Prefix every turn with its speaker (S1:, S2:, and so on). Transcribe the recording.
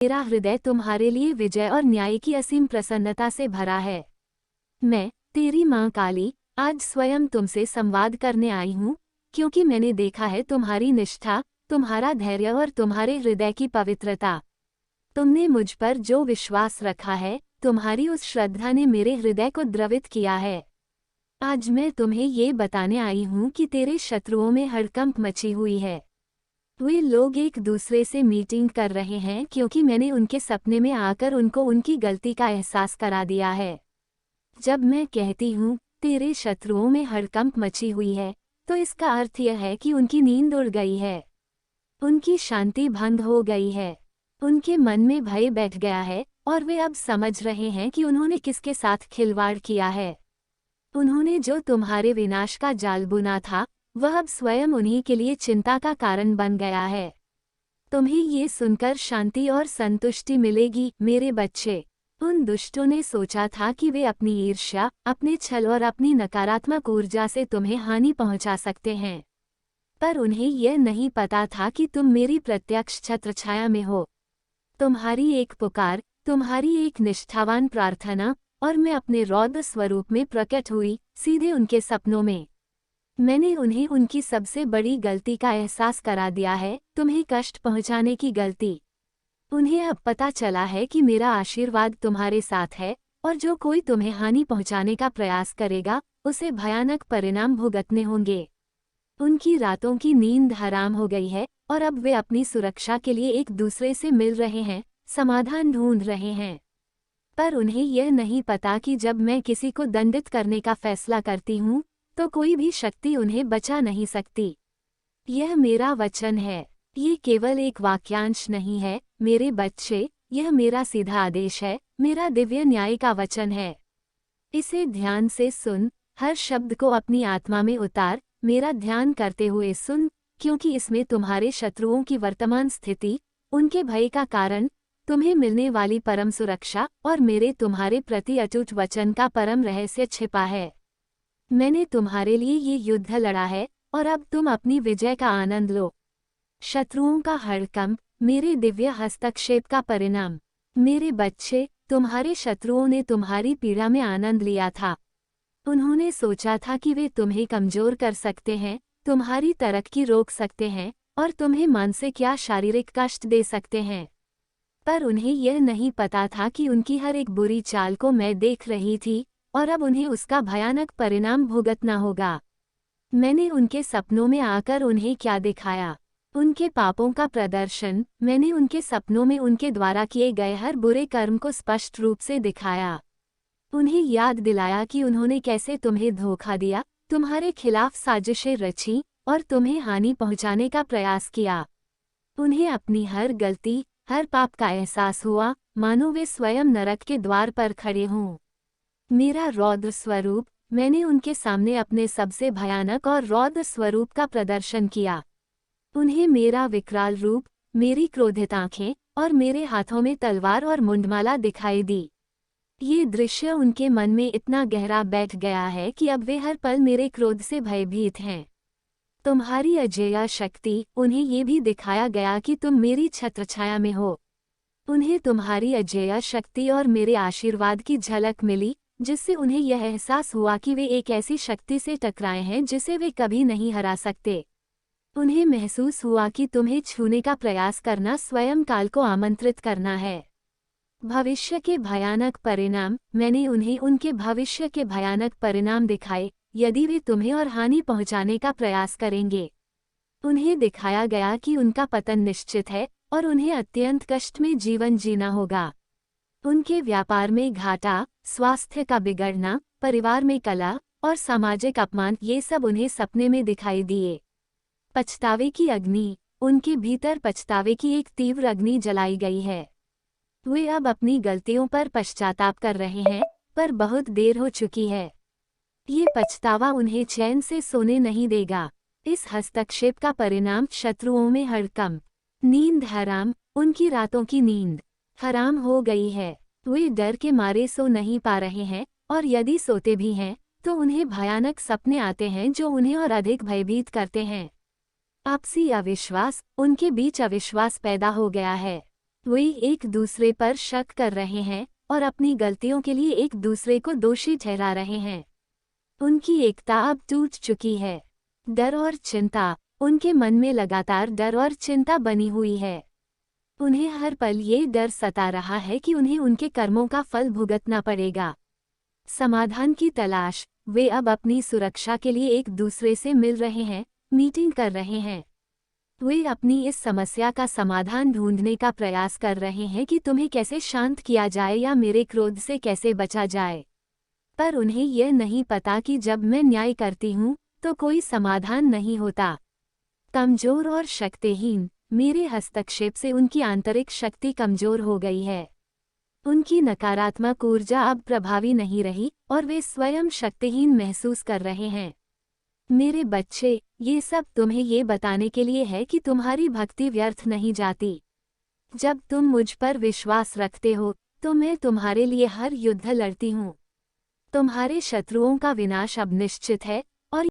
S1: मेरा हृदय तुम्हारे लिए विजय और न्याय की असीम प्रसन्नता से भरा है। मैं, तेरी माँ काली, आज स्वयं तुमसे संवाद करने आई हूँ, क्योंकि मैंने देखा है तुम्हारी निष्ठा, तुम्हारा धैर्य और तुम्हारे हृदय की पवित्रता। तुमने मुझ पर जो विश्वास रखा है, तुम्हारी उस श्रद्धा ने मेरे हृदय को द्रवित किया है। आज मैं तुम्हें ये बताने आई हूँ कि तेरे शत्रुओं में हड़कंप मची हुई है। वे लोग एक दूसरे से मीटिंग कर रहे हैं क्योंकि मैंने उनके सपने में आकर उनको उनकी गलती का एहसास करा दिया है। जब मैं कहती हूँ तेरे शत्रुओं में हड़कंप मची हुई है, तो इसका अर्थ यह है कि उनकी नींद उड़ गई है, उनकी शांति भंग हो गई है, उनके मन में भय बैठ गया है और वे अब समझ रहे हैं कि उन्होंने किसके साथ खिलवाड़ किया है। उन्होंने जो तुम्हारे विनाश का जाल बुना था, वह अब स्वयं उन्हीं के लिए चिंता का कारण बन गया है। तुम्हें ये सुनकर शांति और संतुष्टि मिलेगी, मेरे बच्चे। उन दुष्टों ने सोचा था कि वे अपनी ईर्ष्या, अपने छल और अपनी नकारात्मक ऊर्जा से तुम्हें हानि पहुंचा सकते हैं, पर उन्हें यह नहीं पता था कि तुम मेरी प्रत्यक्ष छत्रछाया में हो। तुम्हारी एक पुकार, तुम्हारी एक निष्ठावान प्रार्थना, और मैं अपने रौद्र स्वरूप में प्रकट हुई, सीधे उनके सपनों में। मैंने उन्हें उनकी सबसे बड़ी गलती का एहसास करा दिया है, तुम्हें कष्ट पहुंचाने की गलती। उन्हें अब पता चला है कि मेरा आशीर्वाद तुम्हारे साथ है, और जो कोई तुम्हें हानि पहुंचाने का प्रयास करेगा, उसे भयानक परिणाम भुगतने होंगे। उनकी रातों की नींद हराम हो गई है, और अब वे अपनी सुरक्षा के लिए एक दूसरे से मिल रहे हैं, समाधान ढूंढ रहे हैं। पर उन्हें यह नहीं पता कि जब मैं किसी को दंडित करने का फैसला करती हूँ, तो कोई भी शक्ति उन्हें बचा नहीं सकती। यह मेरा वचन है, ये केवल एक वाक्यांश नहीं है, मेरे बच्चे, यह मेरा सीधा आदेश है, मेरा दिव्य न्याय का वचन है। इसे ध्यान से सुन, हर शब्द को अपनी आत्मा में उतार, मेरा ध्यान करते हुए सुन, क्योंकि इसमें तुम्हारे शत्रुओं की वर्तमान स्थिति, उनके भय का कारण, तुम्हें मिलने वाली परम सुरक्षा और मेरे तुम्हारे प्रति अटूट वचन का परम रहस्य छिपा है। मैंने तुम्हारे लिए ये युद्ध लड़ा है, और अब तुम अपनी विजय का आनंद लो। शत्रुओं का हड़कंप, मेरे दिव्य हस्तक्षेप का परिणाम। मेरे बच्चे, तुम्हारे शत्रुओं ने तुम्हारी पीड़ा में आनंद लिया था। उन्होंने सोचा था कि वे तुम्हें कमजोर कर सकते हैं, तुम्हारी तरक्की रोक सकते हैं, और तुम्हें मानसिक या शारीरिक कष्ट दे सकते हैं। पर उन्हें यह नहीं पता था कि उनकी हर एक बुरी चाल को मैं देख रही थी, और अब उन्हें उसका भयानक परिणाम भुगतना होगा। मैंने उनके सपनों में आकर उन्हें क्या दिखाया? उनके पापों का प्रदर्शन। मैंने उनके सपनों में उनके द्वारा किए गए हर बुरे कर्म को स्पष्ट रूप से दिखाया। उन्हें याद दिलाया कि उन्होंने कैसे तुम्हें धोखा दिया, तुम्हारे खिलाफ साजिशें रची, और तुम्हें हानि पहुंचाने का प्रयास किया। उन्हें अपनी हर गलती, हर पाप का एहसास हुआ, मानो वे स्वयं नरक के द्वार पर खड़े हों। मेरा रौद्र स्वरूप, मैंने उनके सामने अपने सबसे भयानक और रौद्र स्वरूप का प्रदर्शन किया। उन्हें मेरा विकराल रूप, मेरी क्रोधित आंखें, और मेरे हाथों में तलवार और मुंडमाला दिखाई दी। ये दृश्य उनके मन में इतना गहरा बैठ गया है कि अब वे हर पल मेरे क्रोध से भयभीत हैं। तुम्हारी अजेय शक्ति, उन्हें ये भी दिखाया गया कि तुम मेरी छत्रछाया में हो। उन्हें तुम्हारी अजेय शक्ति और मेरे आशीर्वाद की झलक मिली, जिससे उन्हें यह एहसास हुआ कि वे एक ऐसी शक्ति से टकराए हैं जिसे वे कभी नहीं हरा सकते। उन्हें महसूस हुआ कि तुम्हें छूने का प्रयास करना स्वयं काल को आमंत्रित करना है। भविष्य के भयानक परिणाम, मैंने उन्हें उनके भविष्य के भयानक परिणाम दिखाए, यदि वे तुम्हें और हानि पहुंचाने का प्रयास करेंगे। उन्हें दिखाया गया कि उनका पतन निश्चित है, और उन्हें अत्यंत कष्ट में जीवन जीना होगा। उनके व्यापार में घाटा, स्वास्थ्य का बिगड़ना, परिवार में कलह, और सामाजिक अपमान, ये सब उन्हें सपने में दिखाई दिए। पछतावे की अग्नि, उनके भीतर पछतावे की एक तीव्र अग्नि जलाई गई है। वे अब अपनी गलतियों पर पश्चाताप कर रहे हैं, पर बहुत देर हो चुकी है। ये पछतावा उन्हें चैन से सोने नहीं देगा। इस हस्तक्षेप का परिणाम शत्रुओं में हड़कंप, नींद हराम, उनकी रातों की नींद हराम हो गई है। वे डर के मारे सो नहीं पा रहे हैं, और यदि सोते भी हैं, तो उन्हें भयानक सपने आते हैं जो उन्हें और अधिक भयभीत करते हैं। आपसी अविश्वास, उनके बीच अविश्वास पैदा हो गया है। वे एक दूसरे पर शक कर रहे हैं और अपनी गलतियों के लिए एक दूसरे को दोषी ठहरा रहे हैं। उनकी एकता अब टूट चुकी है। डर और चिंता, उनके मन में लगातार डर और चिंता बनी हुई है। उन्हें हर पल ये डर सता रहा है कि उन्हें उनके कर्मों का फल भुगतना पड़ेगा। समाधान की तलाश, वे अब अपनी सुरक्षा के लिए एक दूसरे से मिल रहे हैं, मीटिंग कर रहे हैं। वे अपनी इस समस्या का समाधान ढूंढने का प्रयास कर रहे हैं कि तुम्हें कैसे शांत किया जाए या मेरे क्रोध से कैसे बचा जाए। पर उन्हें यह नहीं पता कि जब मैं न्याय करती हूँ तो कोई समाधान नहीं होता। कमजोर और शक्तिहीन, मेरे हस्तक्षेप से उनकी आंतरिक शक्ति कमजोर हो गई है। उनकी नकारात्मक ऊर्जा अब प्रभावी नहीं रही और वे स्वयं शक्तिहीन महसूस कर रहे हैं। मेरे बच्चे, ये सब तुम्हें ये बताने के लिए है कि तुम्हारी भक्ति व्यर्थ नहीं जाती। जब तुम मुझ पर विश्वास रखते हो तो मैं तुम्हारे लिए हर युद्ध लड़ती हूँ। तुम्हारे शत्रुओं का विनाश अब निश्चित है